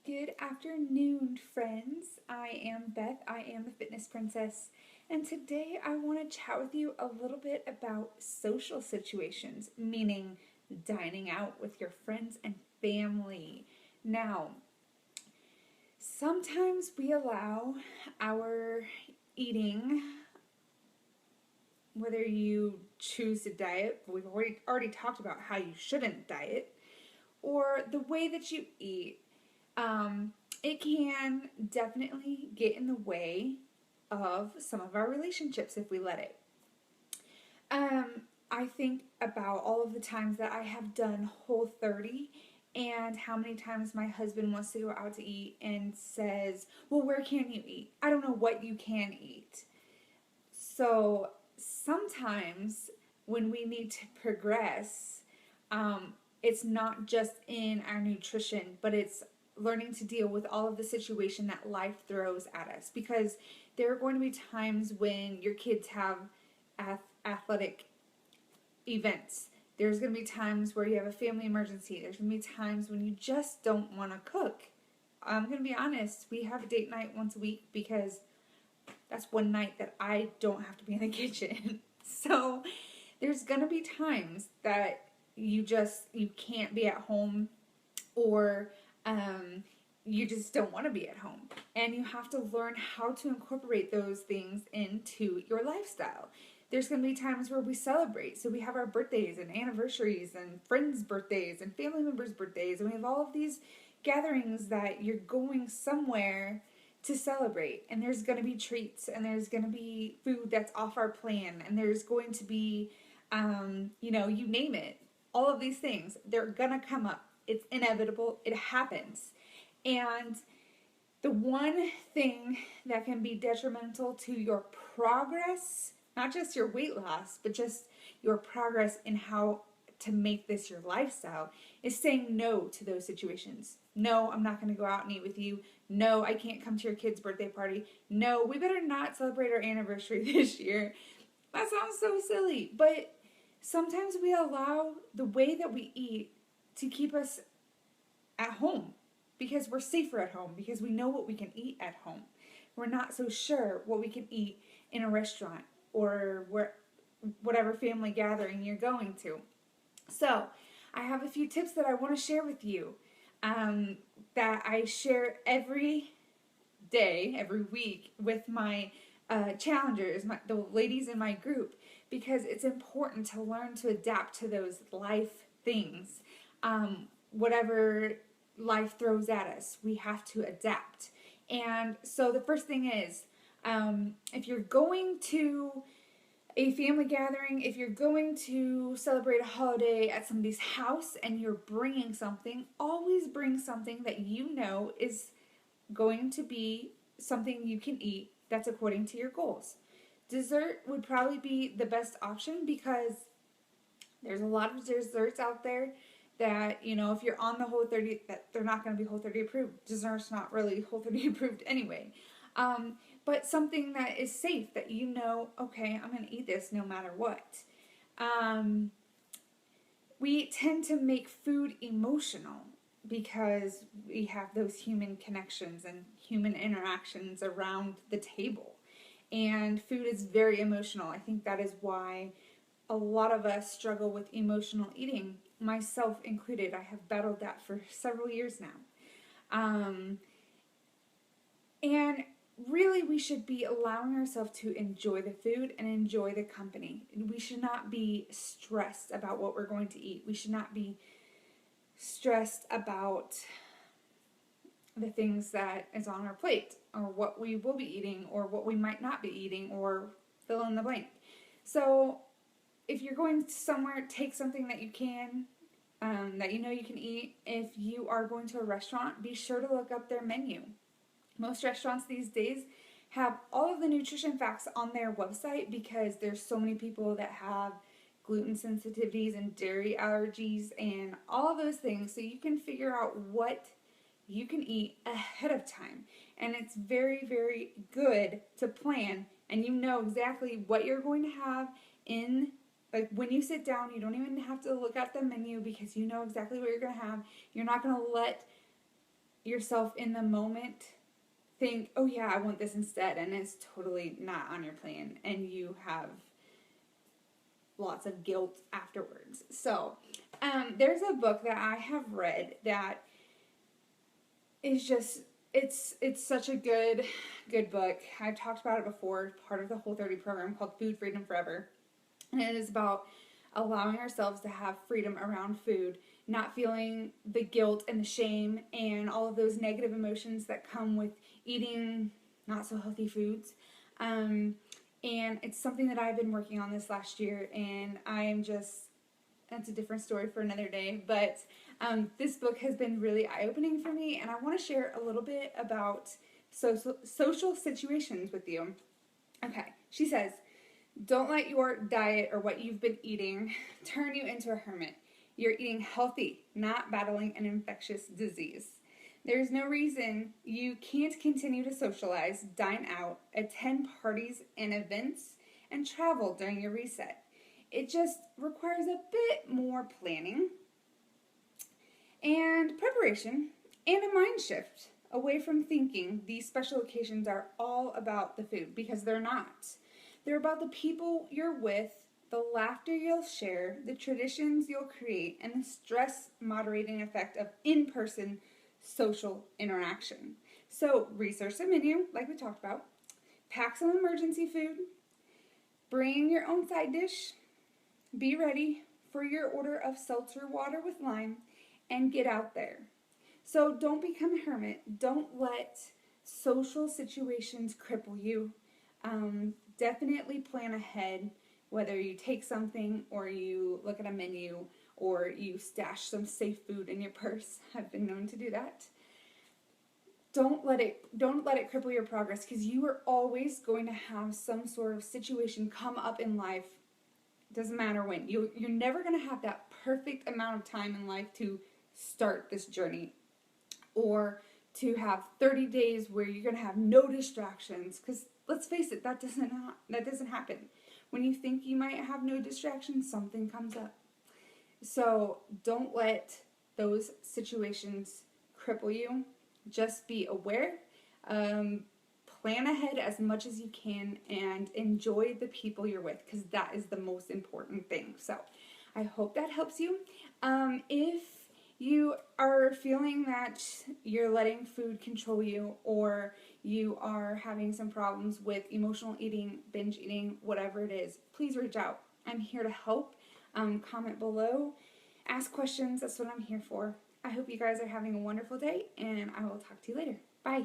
Good afternoon, friends. I am Beth. I am the Fitness Princess. And today I want to chat with you a little bit about social situations, meaning dining out with your friends and family. Now, sometimes we allow our eating, whether you choose to diet, we've already talked about how you shouldn't diet, or the way that you eat. Um, it can definitely get in the way of some of our relationships if we let it. I think about all of the times that I have done Whole 30 and how many times my husband wants to go out to eat and says, well, where can you eat? I don't know what you can eat. So sometimes when we need to progress, it's not just in our nutrition, but it's learning to deal with all of the situation that life throws at us. Because there are going to be times when your kids have athletic events. There's going to be times where you have a family emergency. There's going to be times when you just don't want to cook. I'm going to be honest, we have a date night once a week because that's one night that I don't have to be in the kitchen. So there's going to be times that you can't be at home, or you just don't want to be at home. And you have to learn how to incorporate those things into your lifestyle. There's going to be times where we celebrate. So we have our birthdays and anniversaries and friends' birthdays and family members' birthdays. And we have all of these gatherings that you're going somewhere to celebrate. And there's going to be treats, and there's going to be food that's off our plan. And there's going to be, you name it. All of these things, they're going to come up. It's inevitable. It happens. And the one thing that can be detrimental to your progress, not just your weight loss, but just your progress in how to make this your lifestyle, is saying no to those situations. No, I'm not going to go out and eat with you. No, I can't come to your kid's birthday party. No, we better not celebrate our anniversary this year. That sounds so silly, but sometimes we allow the way that we eat to keep us at home because we're safer at home, because we know what we can eat at home. We're not so sure what we can eat in a restaurant or whatever family gathering you're going to. So I have a few tips that I want to share with you that I share every day, every week with my challengers, the ladies in my group, because it's important to learn to adapt to those life things. Whatever life throws at us, we have to adapt. And so the first thing is, if you're going to a family gathering, if you're going to celebrate a holiday at somebody's house and you're bringing something, always bring something that you know is going to be something you can eat that's according to your goals. Dessert would probably be the best option because there's a lot of desserts out there that, if you're on the Whole 30, that they're not going to be Whole 30 approved. Dessert's not really Whole 30 approved anyway. But something that is safe, that okay, I'm going to eat this no matter what. We tend to make food emotional because we have those human connections and human interactions around the table. And food is very emotional. I think that is why a lot of us struggle with emotional eating, myself included. I have battled that for several years now. And really, we should be allowing ourselves to enjoy the food and enjoy the company. We should not be stressed about what we're going to eat. We should not be stressed about the things that is on our plate, or what we will be eating, or what we might not be eating, or fill in the blank. So if you're going somewhere, take something that you can, that you know you can eat. If you are going to a restaurant, be sure to look up their menu. Most restaurants these days have all of the nutrition facts on their website because there's so many people that have gluten sensitivities and dairy allergies and all of those things, so you can figure out what you can eat ahead of time. And it's very, very good to plan, and you know exactly what you're going to have in, like, when you sit down. You don't even have to look at the menu because you know exactly what you're going to have. You're not going to let yourself in the moment think, oh yeah, I want this instead, and it's totally not on your plan, and you have lots of guilt afterwards. So, there's a book that I have read that is just it's such a good book. I've talked about it before, part of the Whole30 program called Food Freedom Forever. And it is about allowing ourselves to have freedom around food, not feeling the guilt and the shame and all of those negative emotions that come with eating not so healthy foods. And it's something that I've been working on this last year, and I am just, that's a different story for another day. But this book has been really eye-opening for me, and I want to share a little bit about social situations with you. Okay, she says, don't let your diet or what you've been eating turn you into a hermit. You're eating healthy, not battling an infectious disease. There's no reason you can't continue to socialize, dine out, attend parties and events, and travel during your reset. It just requires a bit more planning and preparation and a mind shift away from thinking these special occasions are all about the food, because they're not. They're about the people you're with, the laughter you'll share, the traditions you'll create, and the stress moderating effect of in-person social interaction. So research the menu, like we talked about, pack some emergency food, bring your own side dish, be ready for your order of seltzer water with lime, and get out there. So don't become a hermit. Don't let social situations cripple you. Definitely plan ahead, whether you take something or you look at a menu or you stash some safe food in your purse. I've been known to do that. Don't let it cripple your progress, because you are always going to have some sort of situation come up in life. Doesn't matter when. You're never going to have that perfect amount of time in life to start this journey, or to have 30 days where you're going to have no distractions, because let's face it, that doesn't happen. When you think you might have no distractions, something comes up. So don't let those situations cripple you. Just be aware, plan ahead as much as you can, and enjoy the people you're with, because that is the most important thing. So I hope that helps you. If you are feeling that you're letting food control you, or you are having some problems with emotional eating, binge eating, whatever it is, please reach out. I'm here to help. Comment below, ask questions. That's what I'm here for. I hope you guys are having a wonderful day, and I will talk to you later. Bye.